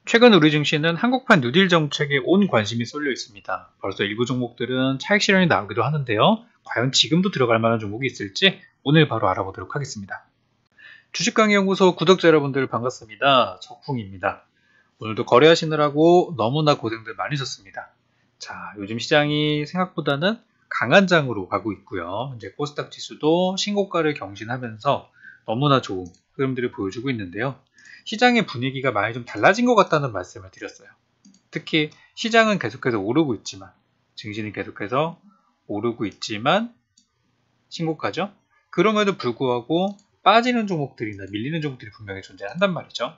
최근 우리 증시는 한국판 뉴딜 정책에 온 관심이 쏠려 있습니다. 벌써 일부 종목들은 차익 실현이 나오기도 하는데요. 과연 지금도 들어갈 만한 종목이 있을지 오늘 바로 알아보도록 하겠습니다. 주식강의연구소 구독자 여러분들 반갑습니다. 적풍입니다. 오늘도 거래하시느라고 너무나 고생들 많으셨습니다. 자, 요즘 시장이 생각보다는 강한 장으로 가고 있고요. 이제 코스닥 지수도 신고가를 경신하면서 너무나 좋은 흐름들을 보여주고 있는데요. 시장의 분위기가 많이 좀 달라진 것 같다는 말씀을 드렸어요. 특히 시장은 계속해서 오르고 있지만, 증시는 계속해서 오르고 있지만 신고가죠. 그럼에도 불구하고 빠지는 종목들이나 밀리는 종목들이 분명히 존재한단 말이죠.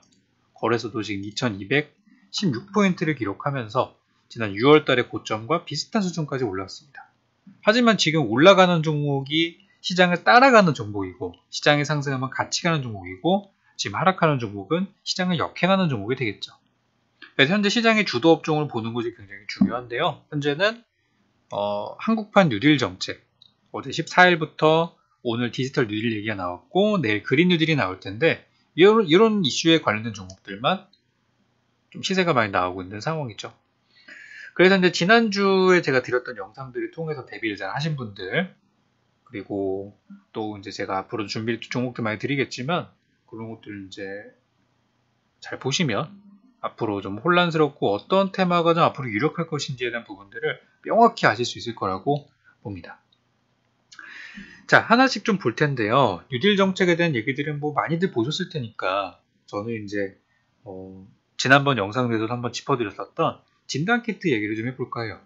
거래소도 지금 2216포인트를 기록하면서 지난 6월 달의 고점과 비슷한 수준까지 올라왔습니다. 하지만 지금 올라가는 종목이 시장을 따라가는 종목이고, 시장이 상승하면 같이 가는 종목이고, 지금 하락하는 종목은 시장을 역행하는 종목이 되겠죠. 그래서 현재 시장의 주도 업종을 보는 것이 굉장히 중요한데요. 현재는 한국판 뉴딜 정책, 어제 14일부터 오늘 디지털 뉴딜 얘기가 나왔고 내일 그린 뉴딜이 나올 텐데 이런 이슈에 관련된 종목들만 좀 시세가 많이 나오고 있는 상황이죠. 그래서 이제 지난주에 제가 드렸던 영상들을 통해서 대비를 잘 하신 분들, 그리고 또 이제 제가 앞으로 준비할 종목들 많이 드리겠지만 그런 것들 이제 잘 보시면 앞으로 좀 혼란스럽고 어떤 테마가 좀 앞으로 유력할 것인지에 대한 부분들을 명확히 아실 수 있을 거라고 봅니다. 자, 하나씩 좀 볼 텐데요. 뉴딜 정책에 대한 얘기들은 뭐 많이들 보셨을 테니까 저는 이제 지난번 영상에서도 한번 짚어드렸었던 진단키트 얘기를 좀 해볼까 해요.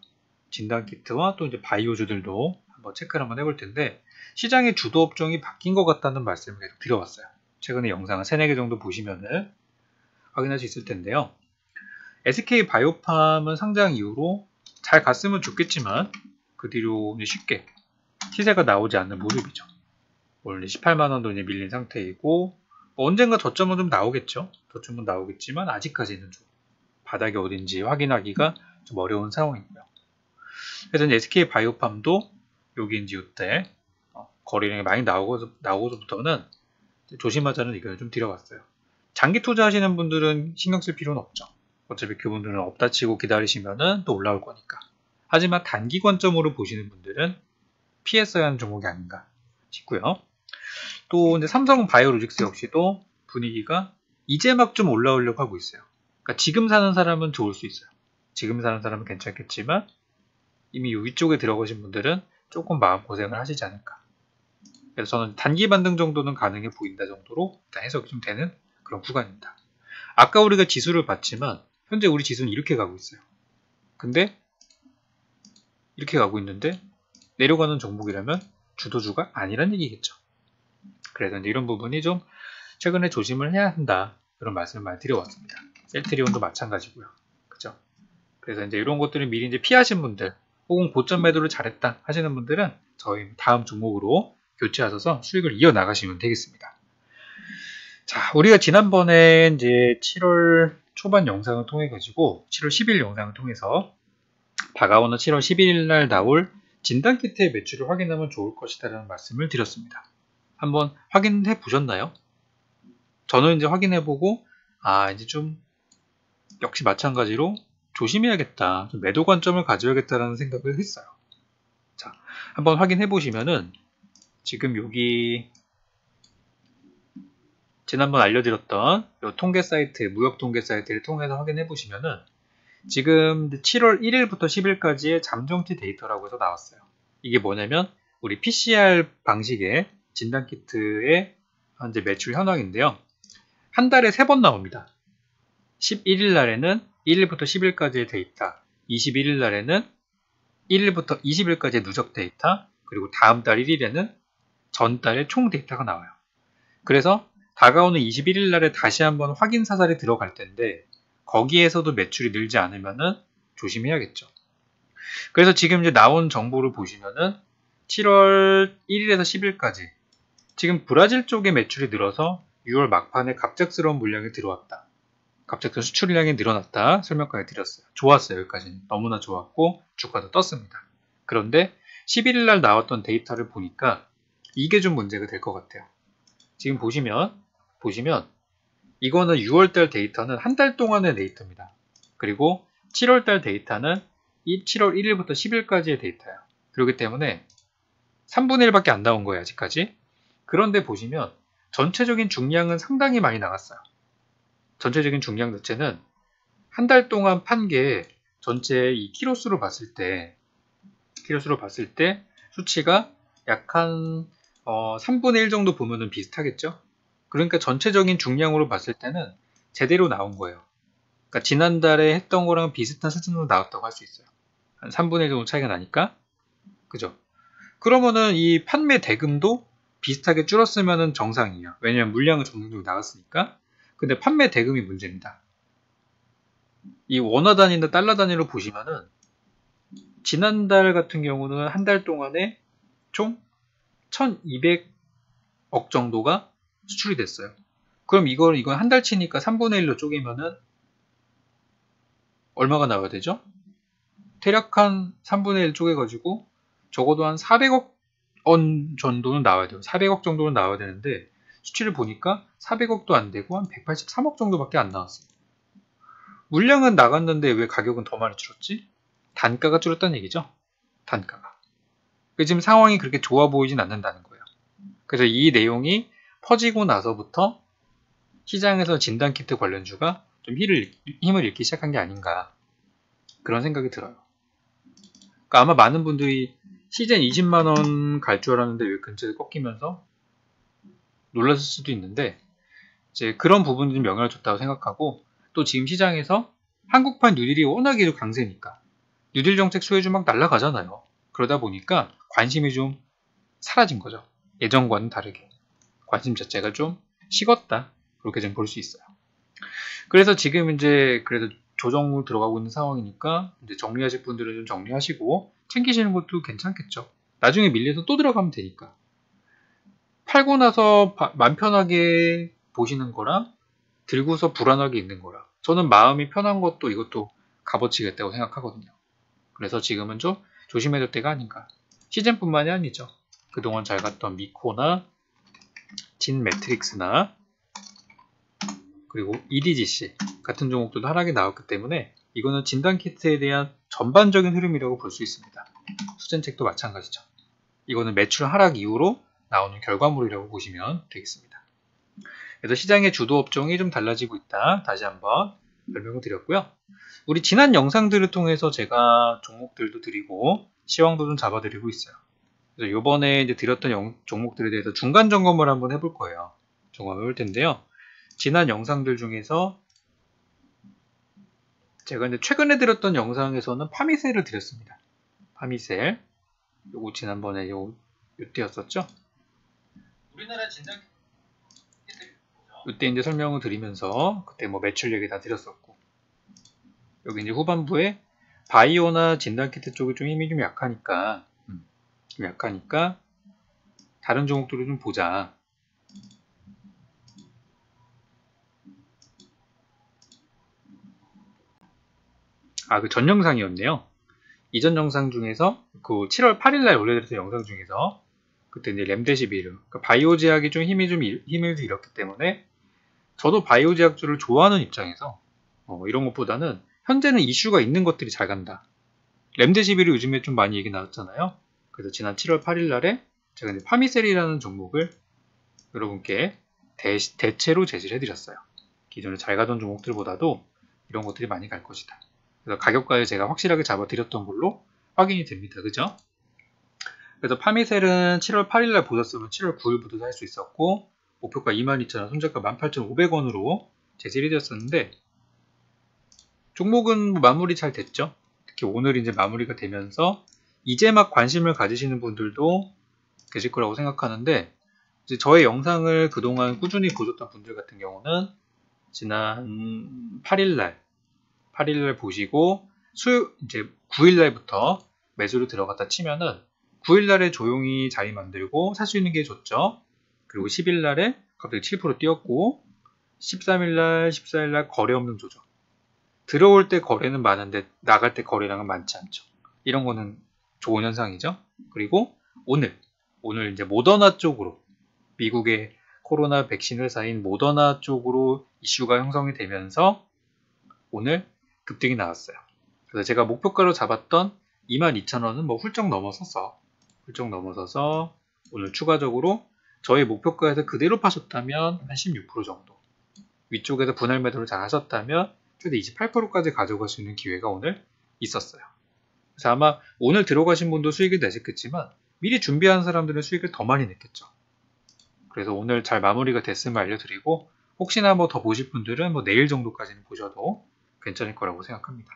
진단키트와 또 이제 바이오주들도 한번 체크를 한번 해볼 텐데, 시장의 주도 업종이 바뀐 것 같다는 말씀을 계속 드려왔어요. 최근에 영상을 3, 4개 정도 보시면은 확인할 수 있을 텐데요. SK 바이오팜은 상장 이후로 잘 갔으면 좋겠지만 그 뒤로 쉽게 시세가 나오지 않는 모습이죠. 원래 18만원도 이제 밀린 상태이고 언젠가 저점은 좀 나오겠죠. 저점은 나오겠지만 아직까지는 좀 바닥이 어딘지 확인하기가 좀 어려운 상황이고요. 그래서 이제 SK 바이오팜도 여기 이제 이때 거래량이 많이 나오고서부터는 조심하자는 의견을 좀 드려봤어요. 장기 투자하시는 분들은 신경 쓸 필요는 없죠. 어차피 그분들은 없다 치고 기다리시면은 또 올라올 거니까. 하지만 단기 관점으로 보시는 분들은 피했어야 하는 종목이 아닌가 싶고요. 또 이제 삼성 바이오로직스 역시도 분위기가 이제 막 좀 올라오려고 하고 있어요. 그러니까 지금 사는 사람은 좋을 수 있어요. 지금 사는 사람은 괜찮겠지만 이미 위쪽에 들어가신 분들은 조금 마음고생을 하시지 않을까. 그래서 저는 단기 반등 정도는 가능해 보인다 정도로 일단 해석이 좀 되는 그런 구간입니다. 아까 우리가 지수를 봤지만 현재 우리 지수는 이렇게 가고 있어요. 근데 이렇게 가고 있는데 내려가는 종목이라면 주도주가 아니란 얘기겠죠. 그래서 이제 이런 부분이 좀 최근에 조심을 해야 한다, 그런 말씀을 많이 드려왔습니다. 셀트리온도 마찬가지고요. 그죠? 그래서 이제 이런 것들을 미리 이제 피하신 분들, 혹은 고점 매도를 잘했다 하시는 분들은 저희 다음 종목으로 교체하셔서 수익을 이어나가시면 되겠습니다. 자, 우리가 지난번에 이제 7월 초반 영상을 통해 가지고 7월 10일 영상을 통해서 다가오는 7월 11일 날 나올 진단키트의 매출을 확인하면 좋을 것이다 라는 말씀을 드렸습니다. 한번 확인해 보셨나요? 저는 이제 확인해 보고 이제 좀 역시 마찬가지로 조심해야겠다, 좀 매도 관점을 가져야겠다라는 생각을 했어요. 자, 한번 확인해 보시면은 지금 여기 지난번 알려드렸던 이 통계 사이트, 무역 통계 사이트를 통해서 확인해 보시면은 지금 7월 1일부터 10일까지의 잠정치 데이터라고 해서 나왔어요. 이게 뭐냐면 우리 PCR 방식의 진단키트의 현재 매출 현황인데요. 한 달에 3번 나옵니다. 11일 날에는 1일부터 10일까지의 데이터, 21일 날에는 1일부터 20일까지의 누적 데이터, 그리고 다음 달 1일에는 전달의 총 데이터가 나와요. 그래서 다가오는 21일 날에 다시 한번 확인 사살이 들어갈 텐데 거기에서도 매출이 늘지 않으면은 조심해야겠죠. 그래서 지금 이제 나온 정보를 보시면은 7월 1일에서 10일까지 지금 브라질 쪽에 매출이 늘어서 6월 막판에 갑작스러운 물량이 들어왔다, 갑작스러운 수출량이 늘어났다 설명까지 드렸어요. 좋았어요. 여기까지는 너무나 좋았고 주가도 떴습니다. 그런데 11일 날 나왔던 데이터를 보니까 이게 좀 문제가 될 것 같아요. 지금 보시면 이거는 6월달 데이터는 한 달 동안의 데이터입니다. 그리고 7월달 데이터는 7월 1일부터 10일까지의 데이터예요. 그렇기 때문에 3분의 1밖에 안 나온 거예요, 아직까지. 그런데 보시면 전체적인 중량은 상당히 많이 나갔어요. 전체적인 중량 자체는 한 달 동안 판 게 전체 이 키로수로 봤을 때 수치가 약 한 3분의 1 정도 보면은 비슷하겠죠? 그러니까 전체적인 중량으로 봤을 때는 제대로 나온 거예요. 그러니까 지난달에 했던 거랑 비슷한 수준으로 나왔다고 할 수 있어요. 한 3분의 1 정도 차이가 나니까. 그죠? 그러면은 이 판매 대금도 비슷하게 줄었으면 정상이에요. 왜냐면 물량은 정상적으로 나갔으니까. 근데 판매 대금이 문제입니다. 이 원화 단위나 달러 단위로 보시면은 지난달 같은 경우는 한 달 동안에 총 1200억 정도가 수출이 됐어요. 그럼 이건 한 달 치니까 3분의 1로 쪼개면은 얼마가 나와야 되죠? 대략 한 3분의 1 쪼개가지고 적어도 한 400억 원 정도는 나와야 돼요. 400억 정도는 나와야 되는데 수치를 보니까 400억도 안 되고 한 183억 정도밖에 안 나왔어요. 물량은 나갔는데 왜 가격은 더 많이 줄었지? 단가가 줄었다는 얘기죠. 단가가. 지금 상황이 그렇게 좋아 보이진 않는다는 거예요. 그래서 이 내용이 퍼지고 나서부터 시장에서 진단키트 관련주가 좀 힘을 잃기 시작한 게 아닌가, 그런 생각이 들어요. 그러니까 아마 많은 분들이 시즌 20만원 갈 줄 알았는데 왜 근처에 꺾이면서 놀랐을 수도 있는데, 이제 그런 부분들이 영향을 줬다고 생각하고, 또 지금 시장에서 한국판 뉴딜이 워낙에 강세니까 뉴딜 정책 수혜주 막 날아가잖아요. 그러다 보니까 관심이 좀 사라진 거죠. 예전과는 다르게 관심 자체가 좀 식었다, 그렇게 좀 볼 수 있어요. 그래서 지금 이제 그래도 조정으로 들어가고 있는 상황이니까 이제 정리하실 분들은 좀 정리하시고 챙기시는 것도 괜찮겠죠. 나중에 밀려서 또 들어가면 되니까. 팔고 나서 맘 편하게 보시는 거랑 들고서 불안하게 있는 거랑, 저는 마음이 편한 것도 이것도 값어치겠다고 생각하거든요. 그래서 지금은 좀 조심해야 될 때가 아닌가. 시즌뿐만이 아니죠. 그동안 잘 갔던 미코나 진 매트릭스나 그리고 EDGC 같은 종목들도 하락이 나왔기 때문에 이거는 진단키트에 대한 전반적인 흐름이라고 볼 수 있습니다. 수젠책도 마찬가지죠. 이거는 매출 하락 이후로 나오는 결과물이라고 보시면 되겠습니다. 그래서 시장의 주도 업종이 좀 달라지고 있다, 다시 한번 설명을 드렸고요. 우리 지난 영상들을 통해서 제가 종목들도 드리고 시황도 좀 잡아드리고 있어요. 그래서 이번에 이제 드렸던 종목들에 대해서 중간 점검을 한번 해볼 거예요. 점검해 볼 텐데요. 지난 영상들 중에서 제가 이제 최근에 드렸던 영상에서는 파미셀을 드렸습니다. 파미셀. 요거 지난번에 요때였었죠? 우리나라 진단 이때 이제 설명을 드리면서 그때 뭐 매출 얘기 다 드렸었고, 여기 이제 후반부에 바이오나 진단키트 쪽이 좀 힘이 좀 약하니까 다른 종목들을 좀 보자. 그 전 영상이었네요. 이전 영상 중에서 그 7월 8일날 올려드렸던 영상 중에서 그때 이제 렘데시비르, 그러니까 바이오 제약이 좀 힘을 잃었기 때문에 저도 바이오 제약주를 좋아하는 입장에서 이런 것보다는 현재는 이슈가 있는 것들이 잘 간다. 렘데시비르 요즘에 좀 많이 얘기 나왔잖아요. 그래서 지난 7월 8일날에 제가 이제 파미셀이라는 종목을 여러분께 대체로 제시를 해드렸어요. 기존에 잘 가던 종목들보다도 이런 것들이 많이 갈 것이다. 그래서 가격까지 제가 확실하게 잡아드렸던 걸로 확인이 됩니다. 그죠? 그래서 파미셀은 7월 8일날 보셨으면 7월 9일부터 살 수 있었고, 목표가 22,000원, 손절가 18,500원으로 제시를 해드렸었는데, 종목은 마무리 잘 됐죠. 특히 오늘 이제 마무리가 되면서 이제 막 관심을 가지시는 분들도 계실 거라고 생각하는데, 이제 저의 영상을 그동안 꾸준히 보셨던 분들 같은 경우는 지난 8일날 보시고 이제 9일날부터 매수로 들어갔다 치면은 9일날에 조용히 자리 만들고 살 수 있는 게 좋죠. 그리고 10일날에 갑자기 7% 뛰었고 13일날, 14일날 거래 없는 조정. 들어올 때 거래는 많은데 나갈 때 거래량은 많지 않죠. 이런 거는 좋은 현상이죠. 그리고 오늘 이제 모더나 쪽으로, 미국의 코로나 백신 회사인 모더나 쪽으로 이슈가 형성이 되면서 오늘 급등이 나왔어요. 그래서 제가 목표가로 잡았던 22,000원은 뭐 훌쩍 넘어서서 오늘 추가적으로 저희 목표가에서 그대로 파셨다면 한 16% 정도, 위쪽에서 분할 매도를 잘 하셨다면 최대 28%까지 가져갈 수 있는 기회가 오늘 있었어요. 그래서 아마 오늘 들어가신 분도 수익을 내셨겠지만 미리 준비한 사람들은 수익을 더 많이 냈겠죠. 그래서 오늘 잘 마무리가 됐음을 알려드리고, 혹시나 뭐 더 보실 분들은 뭐 내일 정도까지는 보셔도 괜찮을 거라고 생각합니다.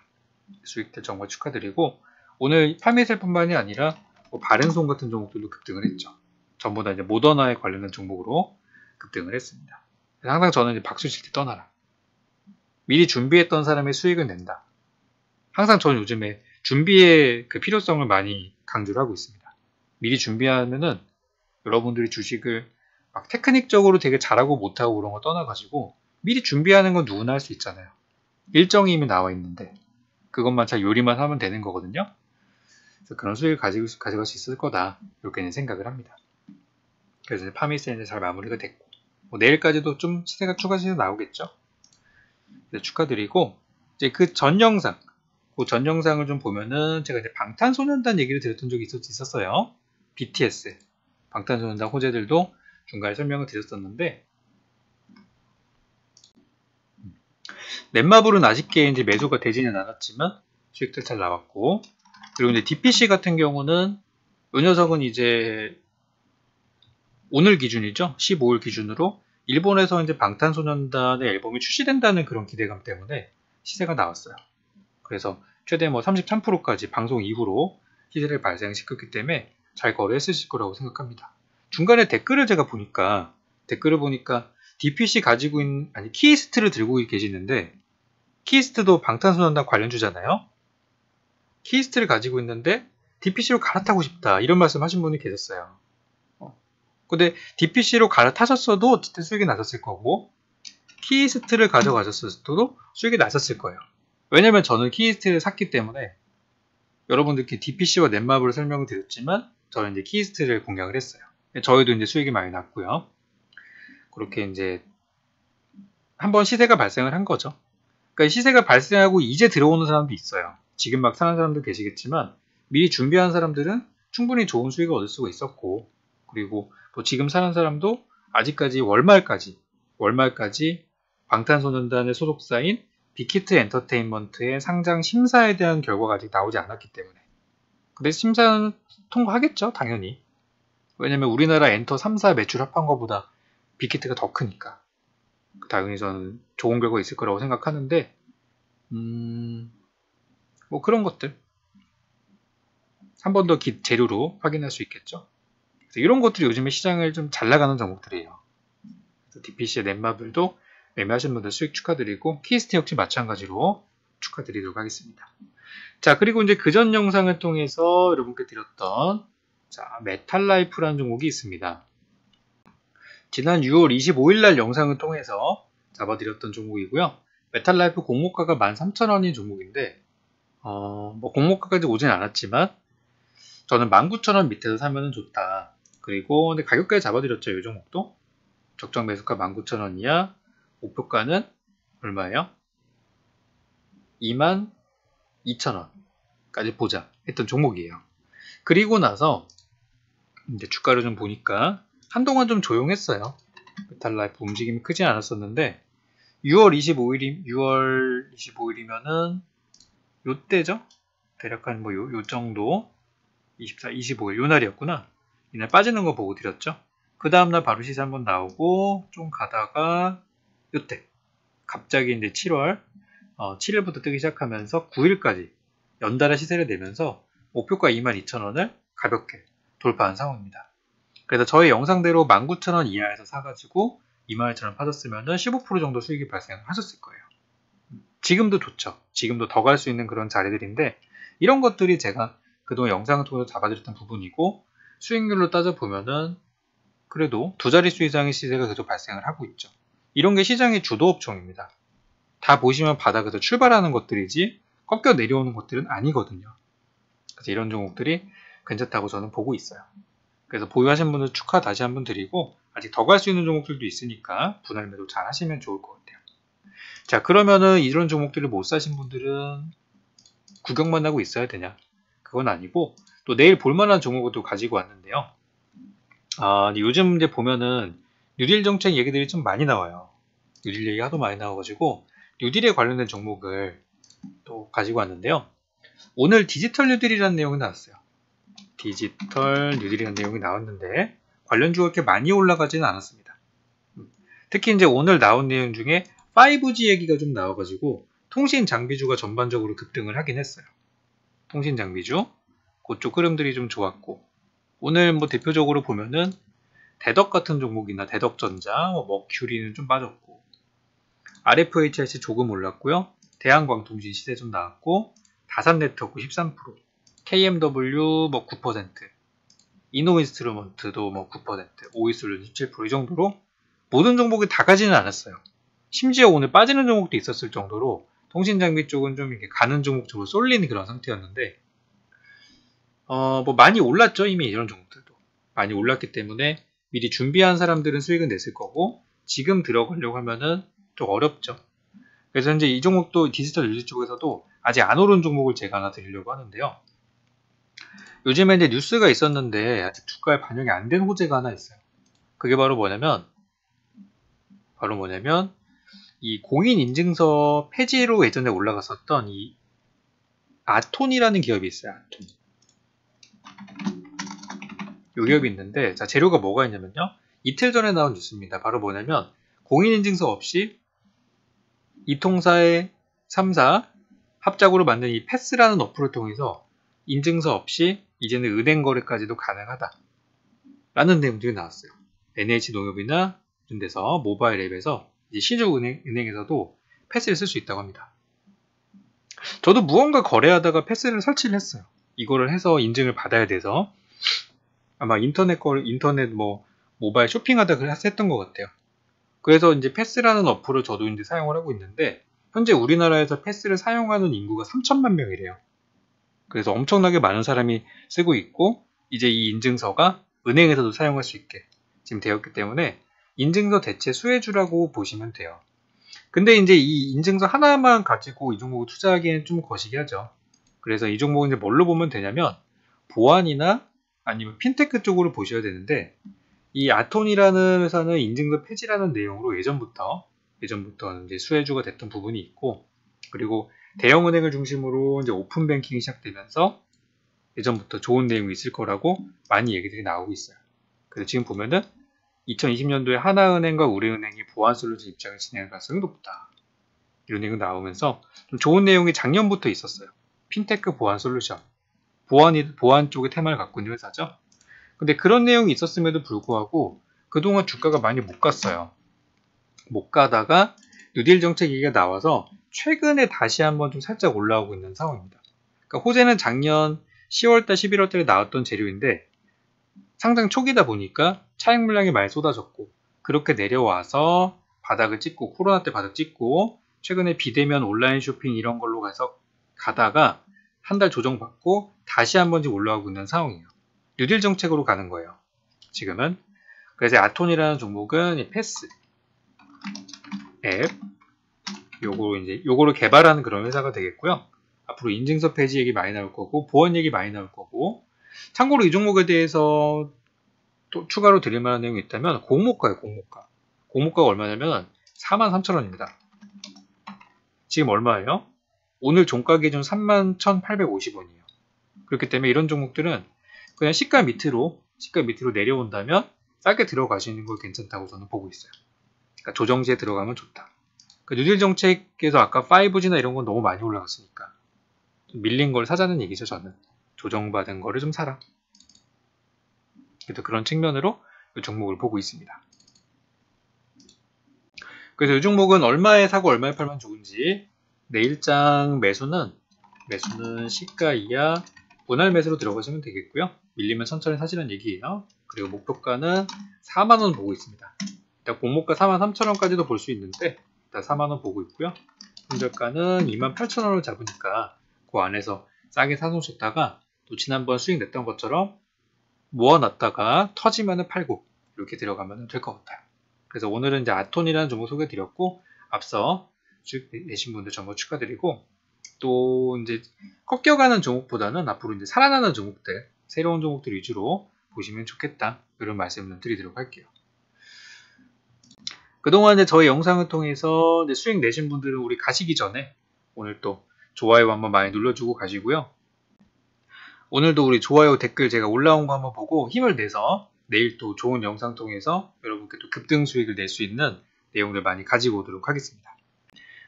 수익들 정말 축하드리고, 오늘 파미셀 뿐만이 아니라 뭐 바른손 같은 종목들도 급등을 했죠. 전부 다 이제 모더나에 관련된 종목으로 급등을 했습니다. 항상 저는 이제 박수 칠 때 떠나라. 미리 준비했던 사람의 수익을 낸다. 항상 저는 요즘에 준비의 그 필요성을 많이 강조를 하고 있습니다. 미리 준비하면은 여러분들이 주식을 막 테크닉적으로 되게 잘하고 못하고 그런 거 떠나가지고 미리 준비하는 건 누구나 할 수 있잖아요. 일정이 이미 나와 있는데 그것만 잘 요리만 하면 되는 거거든요. 그래서 그런 수익을 가져갈 수 있을 거다, 이렇게 생각을 합니다. 그래서 파미셀이 잘 마무리가 됐고, 뭐 내일까지도 좀 시세가 추가적으로 나오겠죠. 그래서 축하드리고, 이제 그 전 영상을 좀 보면은 제가 이제 방탄소년단 얘기를 드렸던 적이 있었어요. BTS, 방탄소년단 호재들도 중간에 설명을 드렸었는데, 넷마블은 아쉽게 이제 매수가 되지는 않았지만 수익들 잘 나왔고, 그리고 이제 DPC 같은 경우는 이 녀석은 이제 오늘 기준이죠. 15일 기준으로 일본에서 이제 방탄소년단의 앨범이 출시된다는 그런 기대감 때문에 시세가 나왔어요. 그래서 최대 뭐 33%까지 방송 이후로 시세를 발생시켰기 때문에 잘 거래했을 거라고 생각합니다. 중간에 댓글을 보니까 DPC 가지고 있는, 키이스트를 들고 계시는데, 키이스트도 방탄소년단 관련주잖아요. 키이스트를 가지고 있는데 DPC로 갈아타고 싶다, 이런 말씀 하신 분이 계셨어요. 근데 DPC로 갈아타셨어도 어쨌든 수익이 나셨을 거고, 키이스트를 가져가셨어도 수익이 나셨을 거예요. 왜냐면 저는 키이스트를 샀기 때문에, 여러분들께 DPC와 넷마블을 설명을 드렸지만 저는 이제 키이스트를 공략을 했어요. 저희도 이제 수익이 많이 났고요. 그렇게 이제 한번 시세가 발생을 한 거죠. 그러니까 시세가 발생하고 이제 들어오는 사람도 있어요. 지금 막 사는 사람도 계시겠지만 미리 준비한 사람들은 충분히 좋은 수익을 얻을 수가 있었고, 그리고 또 지금 사는 사람도 아직까지 월말까지 방탄소년단의 소속사인 빅히트 엔터테인먼트의 상장 심사에 대한 결과가 아직 나오지 않았기 때문에. 근데 심사는 통과하겠죠, 당연히. 왜냐면 우리나라 엔터 3사 매출 합한 것보다 빅히트가 더 크니까. 당연히 저는 좋은 결과가 있을 거라고 생각하는데, 뭐 그런 것들 한 번 더 재료로 확인할 수 있겠죠. 그래서 이런 것들이 요즘에 시장을 좀 잘 나가는 종목들이에요. 그래서 DPC의 넷마블도 매매하신 분들 수익 축하드리고, 키이스트 역시 마찬가지로 축하드리도록 하겠습니다. 자, 그리고 이제 그전 영상을 통해서 여러분께 드렸던 메탈라이프라는 종목이 있습니다. 지난 6월 25일 날 영상을 통해서 잡아드렸던 종목이고요. 메탈라이프 공모가가 13,000원인 종목인데, 뭐 공모가까지 오진 않았지만 저는 19,000원 밑에서 사면 좋다. 그리고 근데 가격까지 잡아드렸죠. 이 종목도 적정 매수가 19,000원이야. 목표가는 얼마예요? 22,000원까지 보자 했던 종목이에요. 그리고 나서 이제 주가를 좀 보니까 한동안 좀 조용했어요. 메탈라이프 움직임이 크지 않았었는데 6월 25일이면은 요때죠? 대략 한 뭐 요 정도 24, 25일 요 날이었구나. 이날 빠지는 거 보고 드렸죠. 그 다음날 바로 시세 한번 나오고 좀 가다가 요때 갑자기 이제 7일부터 뜨기 시작하면서 9일까지 연달아 시세를 내면서 목표가 22,000원을 가볍게 돌파한 상황입니다. 그래서 저희 영상대로 19,000원 이하에서 사가지고 22,000원 파셨으면 15% 정도 수익이 발생하셨을 거예요. 지금도 좋죠. 지금도 더 갈 수 있는 그런 자리들인데, 이런 것들이 제가 그동안 영상을 통해서 잡아드렸던 부분이고, 수익률로 따져보면은 그래도 두 자릿수 이상의 시세가 계속 발생을 하고 있죠. 이런 게 시장의 주도 업종입니다. 다 보시면 바닥에서 출발하는 것들이지 꺾여 내려오는 것들은 아니거든요. 그래서 이런 종목들이 괜찮다고 저는 보고 있어요. 그래서 보유하신 분들 축하 다시 한번 드리고, 아직 더 갈 수 있는 종목들도 있으니까 분할 매도 잘 하시면 좋을 것 같아요. 자, 그러면은 이런 종목들을 못 사신 분들은 구경만 하고 있어야 되냐? 그건 아니고 또 내일 볼만한 종목을 또 가지고 왔는데요. 근데 요즘 이제 보면은 뉴딜 정책 얘기들이 좀 많이 나와요. 뉴딜 얘기 하도 많이 나와가지고 뉴딜에 관련된 종목을 또 가지고 왔는데요. 오늘 디지털 뉴딜이라는 내용이 나왔어요. 디지털 뉴딜이라는 내용이 나왔는데 관련주가 그렇게 많이 올라가지는 않았습니다. 특히 이제 오늘 나온 내용 중에 5G 얘기가 좀 나와가지고 통신 장비주가 전반적으로 급등을 하긴 했어요. 통신 장비주 그쪽 흐름들이 좀 좋았고, 오늘 뭐 대표적으로 보면은 대덕 같은 종목이나 대덕전자, 머큐리는 좀 빠졌고, RFHIC 조금 올랐고요. 대한광통신 시세 좀 나왔고, 다산네트워크 13%, KMW 뭐 9%, 이노인스트루먼트도 뭐 9%, 오이솔루션 17%, 이 정도로 모든 종목이 다 가지는 않았어요. 심지어 오늘 빠지는 종목도 있었을 정도로 통신장비 쪽은 좀 이렇게 가는 종목 쪽으로 쏠리는 그런 상태였는데, 뭐 많이 올랐죠. 이미 이런 종목들도 많이 올랐기 때문에 미리 준비한 사람들은 수익은 냈을 거고, 지금 들어가려고 하면은 좀 어렵죠. 그래서 이제 이 종목도 디지털 뉴스 쪽에서도 아직 안 오른 종목을 제가 하나 드리려고 하는데요. 요즘에 이제 뉴스가 있었는데 아직 주가에 반영이 안 된 호재가 하나 있어요. 그게 바로 뭐냐면 이 공인인증서 폐지로 예전에 올라갔었던 이 아톤이라는 기업이 있어요. 아톤. 이 기업이 있는데, 자, 재료가 뭐가 있냐면요. 이틀 전에 나온 뉴스입니다. 바로 뭐냐면 공인인증서 없이 이통사의 3사 합작으로 만든 이 패스라는 어플을 통해서 인증서 없이 이제는 은행 거래까지도 가능하다 라는 내용들이 나왔어요. NH농협이나 이런 데서 모바일 앱에서 이제 신주은행에서도 패스를 쓸 수 있다고 합니다. 저도 무언가 거래하다가 패스를 설치를 했어요. 이거를 해서 인증을 받아야 돼서 아마 인터넷 모바일 쇼핑하다가 했던 것 같아요. 그래서 이제 패스라는 어플을 저도 이제 사용을 하고 있는데, 현재 우리나라에서 패스를 사용하는 인구가 3천만 명이래요. 그래서 엄청나게 많은 사람이 쓰고 있고, 이제 이 인증서가 은행에서도 사용할 수 있게 지금 되었기 때문에 인증서 대체 수혜주라고 보시면 돼요. 근데 이제 이 인증서 하나만 가지고 이 종목을 투자하기에는 좀 거시기하죠. 그래서 이 종목은 이제 뭘로 보면 되냐면 보안이나 아니면 핀테크 쪽으로 보셔야 되는데, 이 아톤이라는 회사는 인증서 폐지라는 내용으로 예전부터 이제 수혜주가 됐던 부분이 있고, 그리고 대형은행을 중심으로 이제 오픈 뱅킹이 시작되면서 예전부터 좋은 내용이 있을 거라고 많이 얘기들이 나오고 있어요. 그래서 지금 보면은 2020년도에 하나은행과 우리은행이 보안 솔루션 입장을 진행할 가능성이 높다, 이런 내용이 나오면서 좀 좋은 내용이 작년부터 있었어요. 핀테크 보안 솔루션, 보안 쪽의 테마를 갖고 있는 회사죠. 근데 그런 내용이 있었음에도 불구하고 그동안 주가가 많이 못 갔어요. 못 가다가 뉴딜 정책 얘기가 나와서 최근에 다시 한번 좀 살짝 올라오고 있는 상황입니다. 그러니까 호재는 작년 10월달, 11월달에 나왔던 재료인데 상장 초기다 보니까 차익 물량이 많이 쏟아졌고, 그렇게 내려와서 바닥을 찍고, 코로나 때 바닥 찍고, 최근에 비대면 온라인 쇼핑 이런 걸로 가다가 한 달 조정받고 다시 한번 지금 올라오고 있는 상황이에요. 뉴딜 정책으로 가는 거예요, 지금은. 그래서 아톤이라는 종목은 패스 앱, 요거를 개발하는 그런 회사가 되겠고요. 앞으로 인증서 폐지 얘기 많이 나올 거고, 보안 얘기 많이 나올 거고, 참고로 이 종목에 대해서 또 추가로 드릴 만한 내용이 있다면 공모가예요. 공모가가 얼마냐면 43,000원입니다. 지금 얼마예요? 오늘 종가 기준 31,850원이에요. 그렇기 때문에 이런 종목들은 그냥 시가 밑으로 내려온다면 싸게 들어가시는 걸 괜찮다고 저는 보고 있어요. 그러니까 조정시에 들어가면 좋다. 뉴딜 정책에서 아까 5G나 이런 건 너무 많이 올라갔으니까 좀 밀린 걸 사자는 얘기죠. 저는 조정받은 거를 좀 사라. 그래도 그런 측면으로 이 종목을 보고 있습니다. 그래서 이 종목은 얼마에 사고 얼마에 팔면 좋은지, 내일장 매수는 시가 이하 분할 매수로 들어가시면 되겠고요. 밀리면 천천히 사시는 얘기예요. 그리고 목표가는 4만원 보고 있습니다. 일단 공모가 43,000원까지도 볼 수 있는데 일단 4만원 보고 있고요. 손절가는 28,000원을 잡으니까 그 안에서 싸게 사놓으셨다가 또 지난번 수익 냈던 것처럼 모아놨다가 터지면은 팔고 이렇게 들어가면 될 것 같아요. 그래서 오늘은 이제 아톤이라는 종목 소개해드렸고, 앞서 수익 내신 분들 정말 축하드리고, 또 이제 꺾여가는 종목보다는 앞으로 이제 살아나는 종목들, 새로운 종목들 위주로 보시면 좋겠다, 이런 말씀을 드리도록 할게요. 그동안 저희 영상을 통해서 수익 내신 분들은 우리 가시기 전에 오늘 또 좋아요 한번 많이 눌러주고 가시고요. 오늘도 우리 좋아요 댓글 제가 올라온 거 한번 보고 힘을 내서 내일 또 좋은 영상 통해서 여러분께 또 급등 수익을 낼 수 있는 내용들 많이 가지고 오도록 하겠습니다.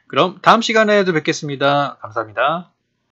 그럼 다음 시간에도 뵙겠습니다. 감사합니다.